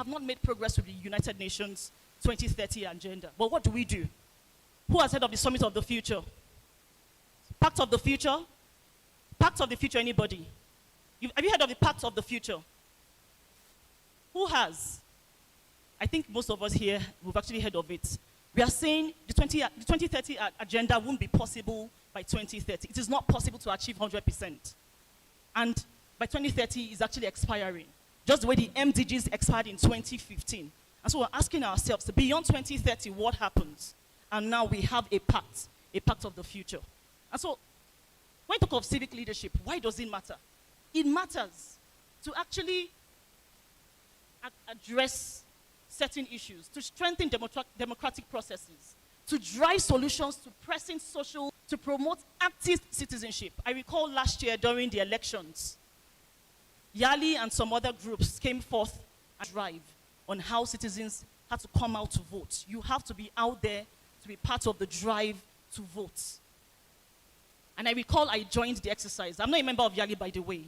have not made progress with the United Nations 2030 agenda. But what do? Who has heard of the Summit of the Future? Pact of the Future? Pact of the Future, anybody? Have you heard of the Pact of the Future? Who has? I think most of us here, we've actually heard of it. We are saying the 2030 agenda won't be possible by 2030. It is not possible to achieve 100%. And by 2030, it's actually expiring. Just the way the MDGs expired in 2015. And so we're asking ourselves, beyond 2030, what happens? And now we have a pact of the future. And so when you talk of civic leadership, why does it matter? It matters to actually address certain issues, to strengthen democratic processes, to drive solutions to pressing social, to promote active citizenship. I recall last year during the elections, YALI and some other groups came forth and drive on how citizens had to come out to vote. You have to be out there to be part of the drive to vote. And I recall I joined the exercise. I'm not a member of YALI, by the way,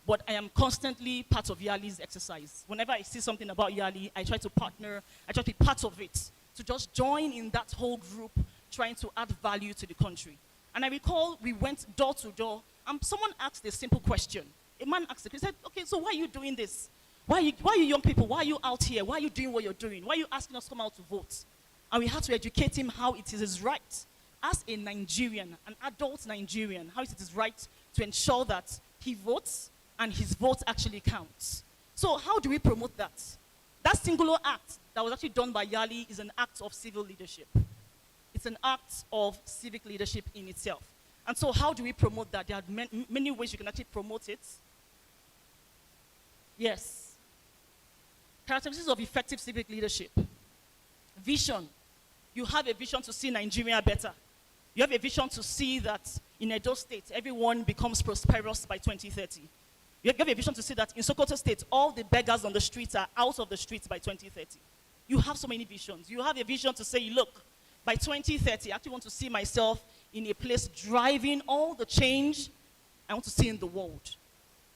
but I am constantly part of YALI's exercise. Whenever I see something about YALI, I try to partner, I try to be part of it, to just join in that whole group trying to add value to the country. And I recall we went door to door, and someone asked a simple question. A man asked it, he said, okay, so why are you doing this? Why are you young people, why are you out here? Why are you doing what you're doing? Why are you asking us to come out to vote? And we had to educate him how it is his right, as a Nigerian, an adult Nigerian, how it is his right to ensure that he votes and his vote actually counts. So how do we promote that? That singular act that was actually done by YALI is an act of civil leadership. It's an act of civic leadership in itself. And so how do we promote that? There are many ways you can actually promote it. Yes. Characteristics of effective civic leadership. Vision. You have a vision to see Nigeria better. You have a vision to see that in Edo State, everyone becomes prosperous by 2030. You have a vision to see that in Sokoto State, all the beggars on the streets are out of the streets by 2030. You have so many visions. You have a vision to say, look, by 2030, I actually want to see myself in a place driving all the change I want to see in the world.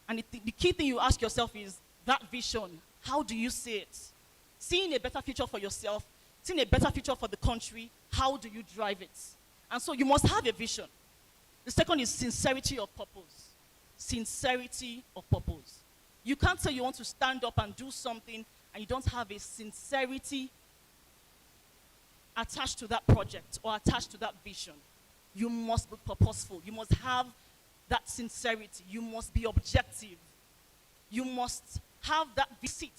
And the key thing you ask yourself is that vision, how do you see it? Seeing a better future for yourself, seeing a better future for the country, how do you drive it? And so you must have a vision. The second is sincerity of purpose. Sincerity of purpose. You can't say you want to stand up and do something and you don't have a sincerity attached to that project or attached to that vision. You must be purposeful. You must have that sincerity. You must be objective. You must have that visit.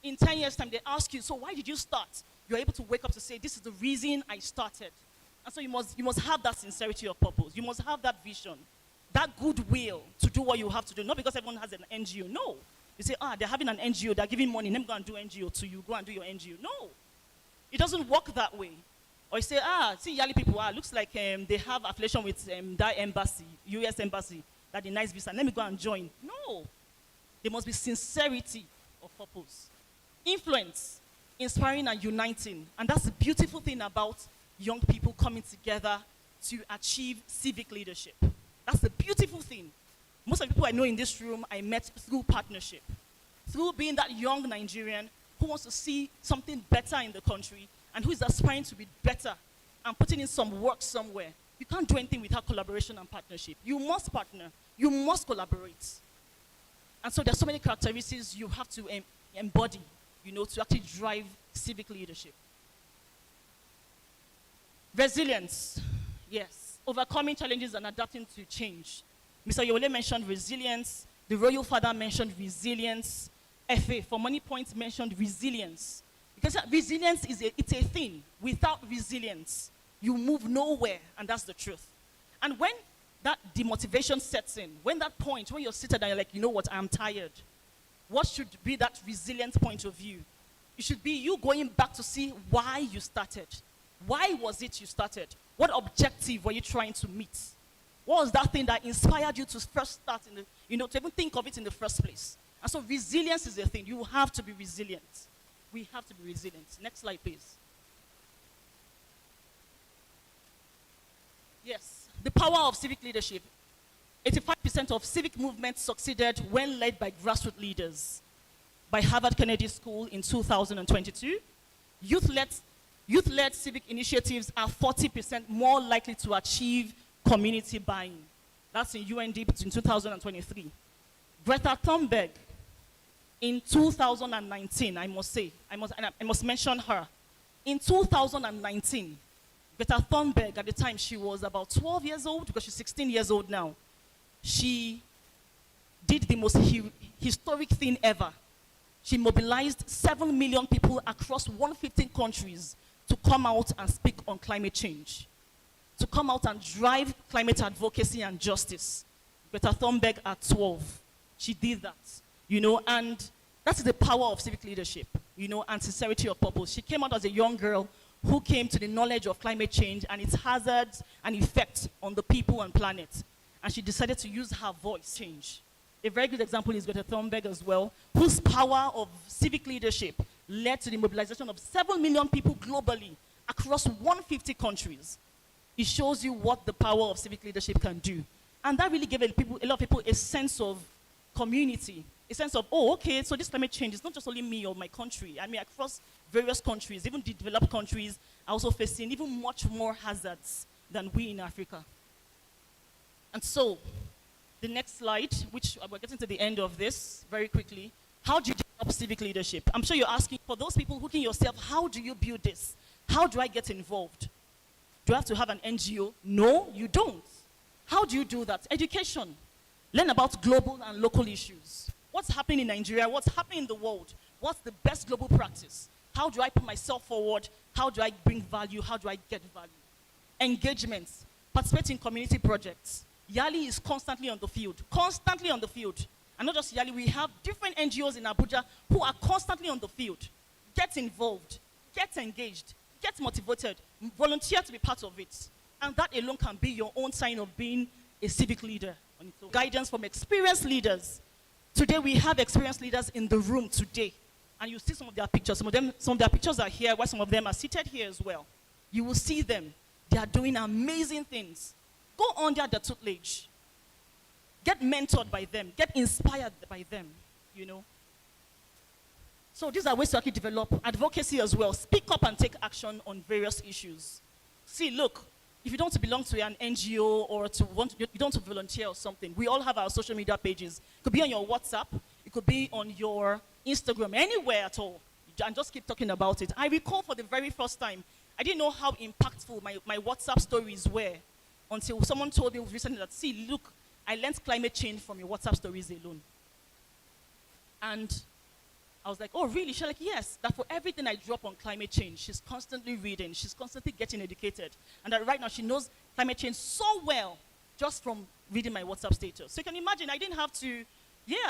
In 10 years' time, they ask you, so why did you start? You're able to wake up to say, this is the reason I started. And so you must have that sincerity of purpose. You must have that vision, that goodwill to do what you have to do. Not because everyone has an NGO. No. You say, they're having an NGO, they're giving money, let me go and do NGO to you. Go and do your NGO. No. It doesn't work that way. Or you say, see YALI people, looks like they have affiliation with that embassy, US embassy, that a nice visa. Let me go and join. No. There must be sincerity of purpose. Influence, inspiring and uniting. And that's the beautiful thing about young people coming together to achieve civic leadership. That's the beautiful thing. Most of the people I know in this room, I met through partnership. Through being that young Nigerian who wants to see something better in the country and who is aspiring to be better and putting in some work somewhere. You can't do anything without collaboration and partnership. You must partner. You must collaborate. And so there's so many characteristics you have to embody, to actually drive civic leadership. Resilience, yes. Overcoming challenges and adapting to change. Mr. Yole mentioned resilience. The Royal Father mentioned resilience. FA, for Money Points, mentioned resilience. Because resilience it's a thing. Without resilience, you move nowhere, and that's the truth. And when that demotivation sets in, when that point, when you're seated and you're like, you know what, I'm tired, what should be that resilient point of view? It should be you going back to see why you started. Why was it you started? What objective were you trying to meet? What was that thing that inspired you to first start, to even think of it in the first place? And so resilience is a thing. You have to be resilient. We have to be resilient. Next slide, please. Yes, the power of civic leadership. 85% of civic movements succeeded when led by grassroots leaders. by Harvard Kennedy School in 2022. Youth-led, youth-led civic initiatives are 40% more likely to achieve community buy-in. That's in UNDP in 2023. Greta Thunberg, in 2019, I must mention her. In 2019, Greta Thunberg, at the time she was about 12 years old, because she's 16 years old now, she did the most historic thing ever. She mobilized 7 million people across 115 countries to come out and speak on climate change, to come out and drive climate advocacy and justice. Greta Thunberg at 12, she did that, and that's the power of civic leadership, and sincerity of purpose. She came out as a young girl who came to the knowledge of climate change and its hazards and effects on the people and planet. And she decided to use her voice to change. A very good example is Greta Thunberg as well, whose power of civic leadership led to the mobilization of 7 million people globally across 150 countries. It shows you what the power of civic leadership can do. And that really gave a lot of people a sense of community, a sense of, oh, okay, so this climate change is not just only me or my country. I mean, across various countries, even the developed countries, are also facing even much more hazards than we in Africa. And so, the next slide, which we're getting to the end of this very quickly. How do you develop civic leadership? I'm sure you're asking, for those people hooking yourself, how do you build this? How do I get involved? Do I have to have an NGO? No, you don't. How do you do that? Education. Learn about global and local issues. What's happening in Nigeria? What's happening in the world? What's the best global practice? How do I put myself forward? How do I bring value? How do I get value? Engagements. Participate in community projects. YALI is constantly on the field. Constantly on the field. And not just YALI, we have different NGOs in Abuja who are constantly on the field. Get involved. Get engaged. Get motivated. Volunteer to be part of it. And that alone can be your own sign of being a civic leader. Guidance from experienced leaders. Today we have experienced leaders in the room today. And you see some of their pictures. Some of their pictures are here, while some of them are seated here as well. You will see them. They are doing amazing things. Go under the tutelage. Get mentored by them. Get inspired by them, So these are ways to actually develop advocacy as well. Speak up and take action on various issues. See, look, if you don't belong to an NGO or you don't want to volunteer or something, we all have our social media pages. It could be on your WhatsApp. It could be on your Instagram, anywhere at all. And just keep talking about it. I recall for the very first time, I didn't know how impactful my WhatsApp stories were until someone told me recently that, see, look, I learned climate change from your WhatsApp stories alone. And I was like, oh, really? She's like, yes, that for everything I drop on climate change, she's constantly reading, she's constantly getting educated. And that right now she knows climate change so well just from reading my WhatsApp status. So you can imagine, I didn't have to,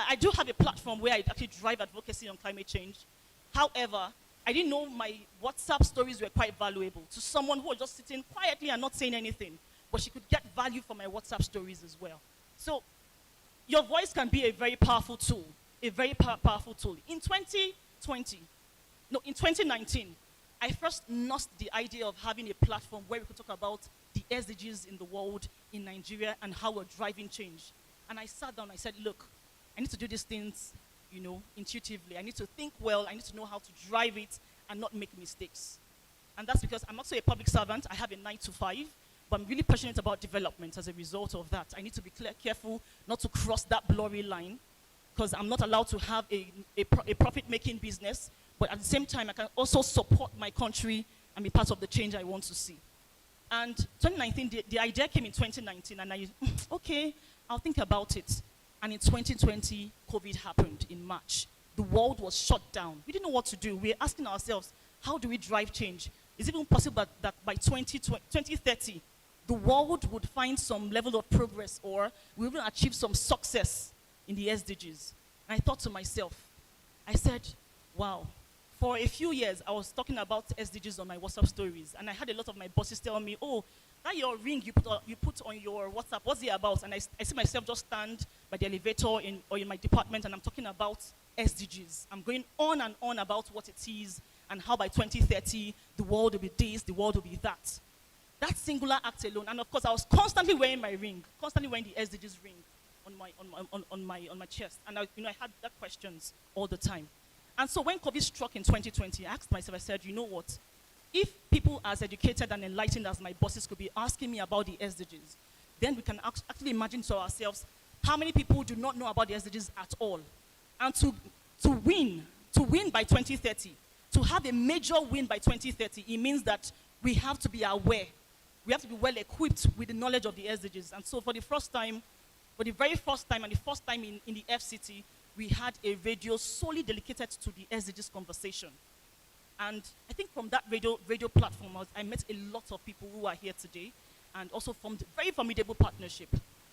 I do have a platform where I actually drive advocacy on climate change. However, I didn't know my WhatsApp stories were quite valuable to someone who was just sitting quietly and not saying anything. But she could get value from my WhatsApp stories as well. So your voice can be a very powerful tool, a very powerful tool. In 2019, I first nursed the idea of having a platform where we could talk about the SDGs in the world, in Nigeria, and how we're driving change. And I sat down, I said, look, I need to do these things, intuitively. I need to think well, I need to know how to drive it and not make mistakes. And that's because I'm also a public servant. I have a 9 to 5. But I'm really passionate about development as a result of that. I need to be careful not to cross that blurry line, because I'm not allowed to have a profit-making business, but at the same time, I can also support my country and be part of the change I want to see. And 2019, the idea came in 2019, and okay, I'll think about it. And in 2020, COVID happened in March. The world was shut down. We didn't know what to do. We were asking ourselves, how do we drive change? Is it even possible that by 2030, the world would find some level of progress, or we will achieve some success in the SDGs? And I thought to myself, I said, wow, for a few years, I was talking about SDGs on my WhatsApp stories, and I had a lot of my bosses tell me, oh, that your ring you put on your WhatsApp, what's it about? And I see myself just stand by the elevator or in my department, and I'm talking about SDGs. I'm going on and on about what it is, and how by 2030, the world will be this, the world will be that. That singular act alone, and of course, I was constantly wearing my ring, constantly wearing the SDGs ring on my chest, and I had that questions all the time. And so when COVID struck in 2020, I asked myself, I said, you know what? If people as educated and enlightened as my bosses could be asking me about the SDGs, then we can actually imagine to ourselves how many people do not know about the SDGs at all. And to win by 2030, to have a major win by 2030, it means that we have to be aware. We have to be well equipped with the knowledge of the SDGs. And so for the very first time and the first time in the FCT, we had a radio solely dedicated to the SDGs conversation. And I think from that radio platform, I met a lot of people who are here today and also formed a very formidable partnership.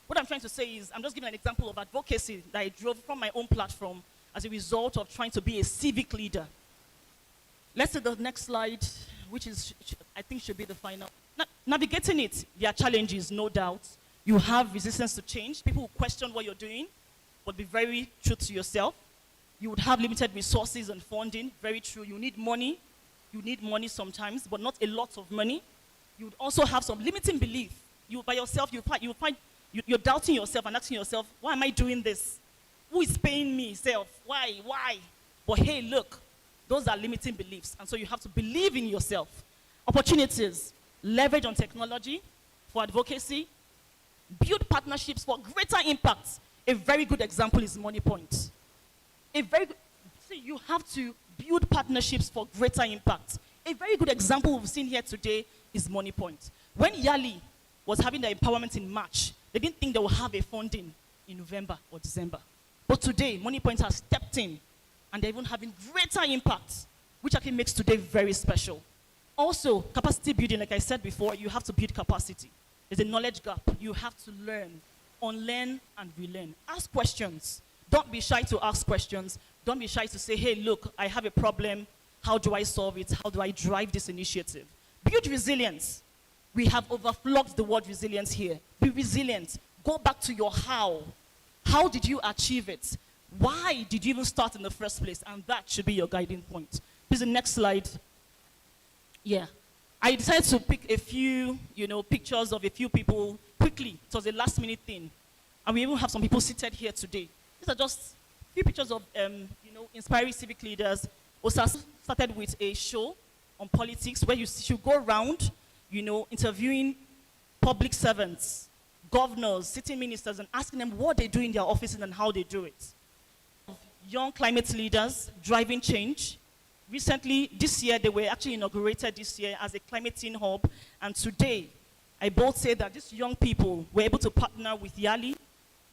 What I'm trying to say is, I'm just giving an example of advocacy that I drove from my own platform as a result of trying to be a civic leader. Let's see the next slide, which is, I think should be the final. Navigating it, there are challenges, no doubt. You have resistance to change. People will question what you're doing, but be very true to yourself. You would have limited resources and funding, very true. You need money. You need money sometimes, but not a lot of money. You would also have some limiting belief. You by yourself, you're doubting yourself and asking yourself, why am I doing this? Who is paying me? Self? Why? But hey, look, those are limiting beliefs. And so you have to believe in yourself. Opportunities, leverage on technology for advocacy, build partnerships for greater impact. A very good example is Money Point. You have to build partnerships for greater impact. A very good example we've seen here today is Money Point. When YALI was having their empowerment in March, they didn't think they would have a funding in November or December. But today, Money Point has stepped in, and they're even having greater impact, which actually makes today very special. Also, capacity building, like I said before, you have to build capacity. There's a knowledge gap. You have to learn, unlearn, and relearn. Ask questions. Don't be shy to ask questions. Don't be shy to say, hey, look, I have a problem. How do I solve it? How do I drive this initiative? Build resilience. We have overflogged the word resilience here. Be resilient. Go back to your how. How did you achieve it? Why did you even start in the first place? And that should be your guiding point. Please, the next slide. Yeah. I decided to pick a few, pictures of a few people quickly. It was a last-minute thing. And we even have some people seated here today. These are just a few pictures of, inspiring civic leaders. OSA started with a show on politics where you should go around, interviewing public servants, governors, sitting ministers, and asking them what they do in their offices and how they do it. Young climate leaders driving change. Recently, this year, they were actually inaugurated this year as a climate teen hub. And today, I both say that these young people were able to partner with YALI,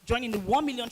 joining the 1 million